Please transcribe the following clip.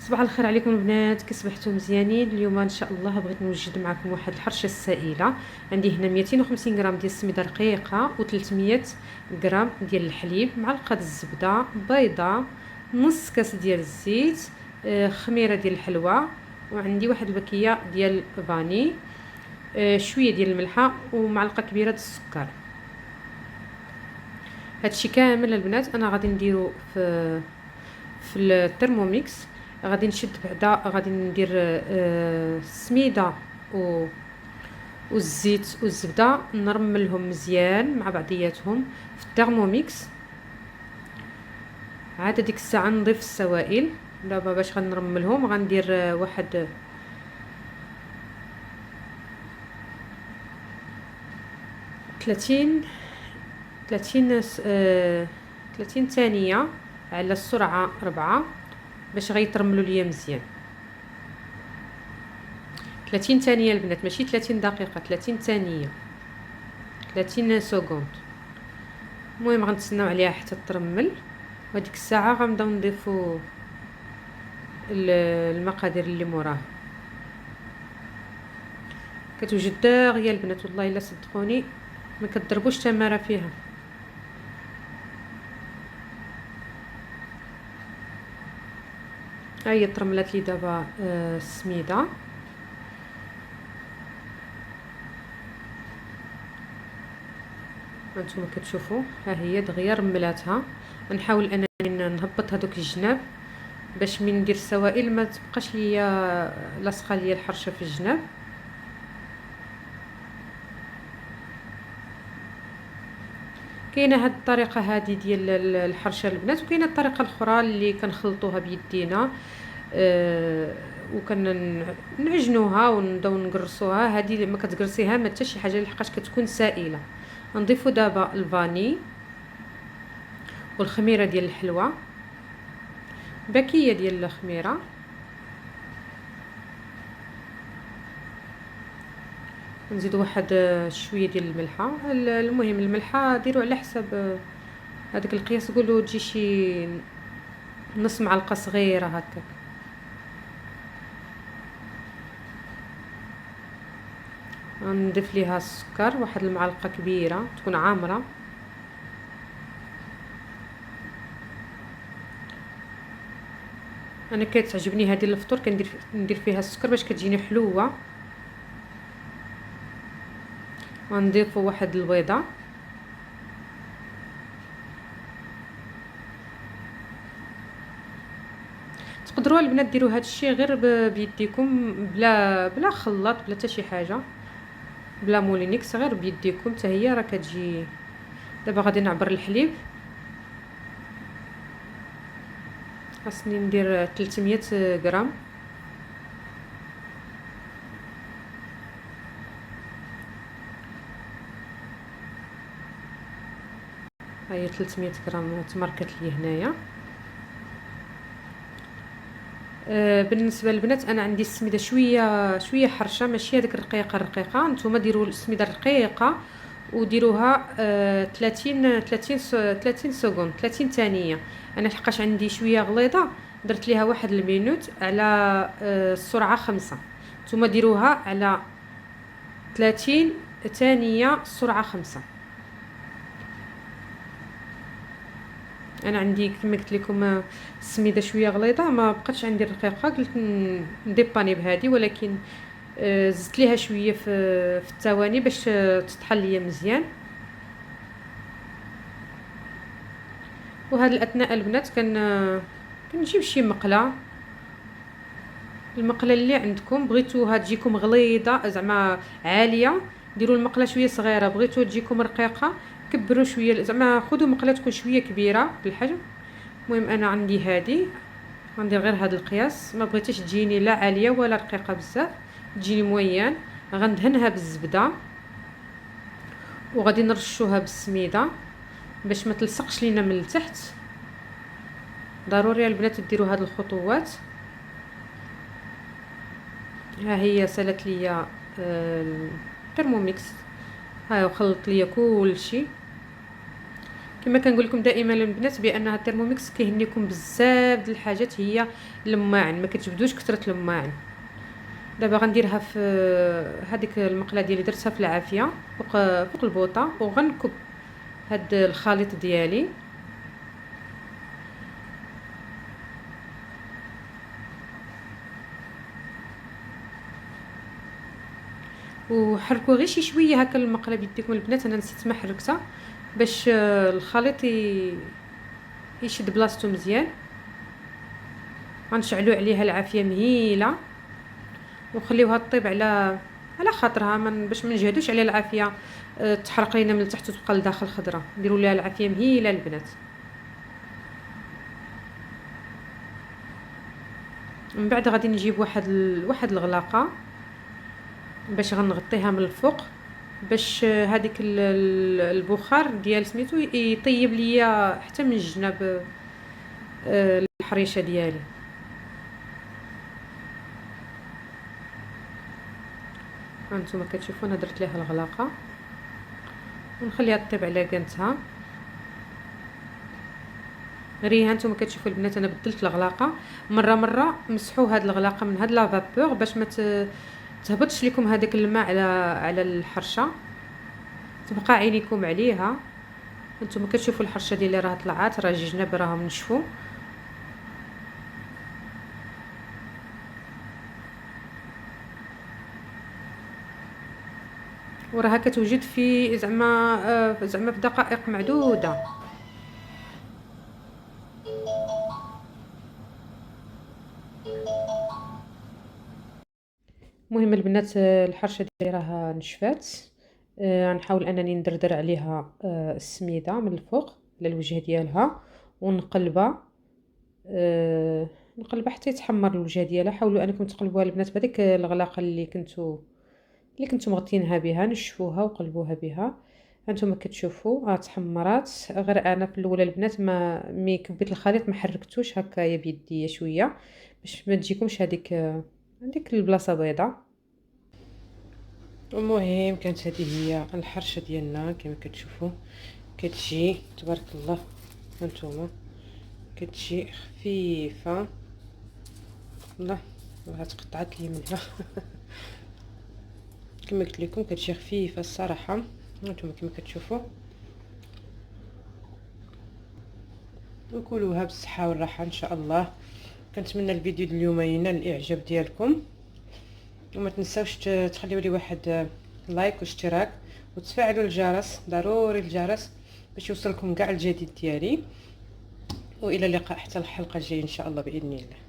صباح الخير عليكم البنات، كي صبحتوا مزيانين؟ اليوم ان شاء الله بغيت نوجد معكم واحد الحرشه السائله. عندي هنا 250 غرام ديال السميده رقيقه و300 غرام ديال الحليب، معلقه الزبده، بيضه، نص كاس ديال الزيت، خميره ديال الحلوى، وعندي واحد البكيه ديال فاني، شويه ديال الملحه ومعلقه كبيره ديال السكر. هادشي كامل البنات انا غادي نديرو في الترموميكس. غادي نشد بعدا، غادي ندير السميده والزيت والزبده، نرملهم مزيان مع بعضياتهم في الترموميكس. عاد ديك الساعه نضيف السوائل. دابا باش غنرملهم غندير واحد 30 ثانيه على السرعه 4 باش غيترملوا ليا مزيان. 30 ثانيه البنات، ماشي 30 دقيقه، 30 ثانيه، 30 سكوند. المهم غنتسناو عليها حتى ترمل، وهاديك الساعه غنبداو نضيفوا المقادير اللي موراه. كتوجد داغيه البنات، والله الا صدقوني ما كتضربوش تماره فيها. ها هي ترملات لي دابا السميده. هانتوما كتشوفوا، ها هي دغيا رملاتها. نحاول انني نهبط هذوك الجناب باش من ندير السوائل ما تبقاش ليا لاصقه ليا الحرشه في الجناب. كاينه هاد الطريقه هذه ديال الحرشه البنات، وكاينه الطريقه الاخرى اللي كنخلطوها بيدينا وكنعجنوها ونبداو نقرصوها. هذه ما كتقرصيها ما حتى شي حاجه لحقاش كتكون سائله. نضيفوا دابا الفاني والخميره ديال الحلوى، باكيه ديال الخميره، نزيدوا واحد شويه ديال الملحه. المهم الملحه ديروا على حسب هذاك القياس، قولوا تجي شي نص معلقه صغيره هكاك. نضيف ليها السكر، واحد المعلقه كبيره تكون عامره. انا كتعجبني هذه الفطور ندير فيها السكر باش كتجيني حلوه. ونضيفوا واحد البيضه، تقدروا البنات ديروا هذا الشيء غير بيديكم، بلا خلاط، بلا حتى شي حاجه، بلا مولينيكس، غير بيديكم حتى هي راه كتجي. دابا غادي نعبر الحليب. خاصني ندير 300 غرام. هاهي 300 غرام تماركت لي هنايا. بالنسبه للبنات انا عندي السميده شويه حرشه، ماشي هذيك الرقيقه. نتوما ديروا السميده الرقيقه وديروها 30 سكوند، 30 ثانيه. انا لحقاش عندي شويه غليظه درت ليها واحد المينوت على السرعه 5. نتوما ديروها على 30 ثانيه السرعه 5. انا عندي كما قلت لكم السميده شويه غليظه، ما بقاتش عندي الرقيقه، قلت نديباني بهذه، ولكن زدت ليها شويه في الثواني باش تطحن ليا مزيان. وهذا الاثناء البنات كنجيب شي مقله، المقله اللي عندكم. بغيتوها تجيكم غليظه زعما عاليه ديروا المقله شويه صغيره، بغيتو تجيكم رقيقه كبروا شويه، زعما خذوا مقله تكون شويه كبيره بالحجم. المهم انا عندي هذه، غندير غير هذا القياس. ما بغيتش تجيني لا عاليه ولا رقيقه بزاف، تجيني مويان. غندهنها بالزبده وغادي نرشوها بالسميده باش ما تلصقش لينا من التحت. ضروري البنات ديروا هذه الخطوات. ها هي سالت ليا الترموميكس، ها وخلط ليا كل شيء. كما كنقول لكم دائما البنات بانها الترموميكس كيهنيكم بزاف د الحاجات، هي الماعن، ما كتجبدوش كثره الماعن. دابا غنديرها في هذيك المقله ديالي درتها في العافيه فوق البوطه، وغنكب هاد الخليط ديالي. وحركوا غير شي شويه هكا المقله بيديكم البنات، انا نسيت ما حركتها باش الخليط يشد بلاصتو مزيان. غنشعلوا عليها العافيه مهيله ونخليوها طيب على خاطرها، باش ما نجهدوش على العافيه تحرق لينا من التحت وتبقى لداخل خضره. نديروا ليها العافيه مهيله البنات. من بعد غادي نجيب واحد الغلاقه باش غنغطيها من الفوق، باش هذيك البخار ديال سميتو يطيب ليا حتى من الجناب الحريشه ديالي. هانتوما كتشوفوا انا درت ليها الغلاقه ونخليها تطيب على كانتها. غير هانتوما كتشوفوا البنات انا بدلت الغلاقه مره مسحوا هاد الغلاقه من هاد لا فابور باش ما تهبطش لكم هذاك الماء على الحرشه، تبقى عينيكم عليها. هانتوما كتشوفوا الحرشه ديالي راه طلعات، راه الجناب راهم نشفوا. وراها كتوجد في زعما في دقائق معدوده. المهم البنات الحرشه ديالي راها نشفات. غنحاول انني ندردر عليها السميده من الفوق على الوجه ديالها ونقلبها. نقلبها حتى يتحمر الوجه ديالها. حاولوا انكم تقلبوها البنات بهذيك الغلاقه اللي كنتو مغطينها بها، نشفوها وقلبوها بها. هانتوما كتشوفوا تحمرات. غير انا في الاولى البنات مي كبيت الخليط ما حركتوش هكايا بيديا شويه باش ما تجيكمش هذيك البلاصه بيضاء. المهم كانت هذه هي الحرشه ديالنا كما كتشوفوا، كتجي تبارك الله. هانتوما كتجي خفيفه، الله راه تقطعت لي منها كما قلت لكم كتجي خفيفه الصراحه. هانتوما كما كتشوفوا، وكلوها بالصحه والراحه ان شاء الله. كنتمنى الفيديو ديال اليوم ينال الاعجاب ديالكم، وما تنساوش تخليو لي واحد لايك واشتراك وتفعلوا الجرس، ضروري الجرس باش يوصلكم كاع الجديد ديالي. والى اللقاء حتى الحلقه الجايه ان شاء الله باذن الله.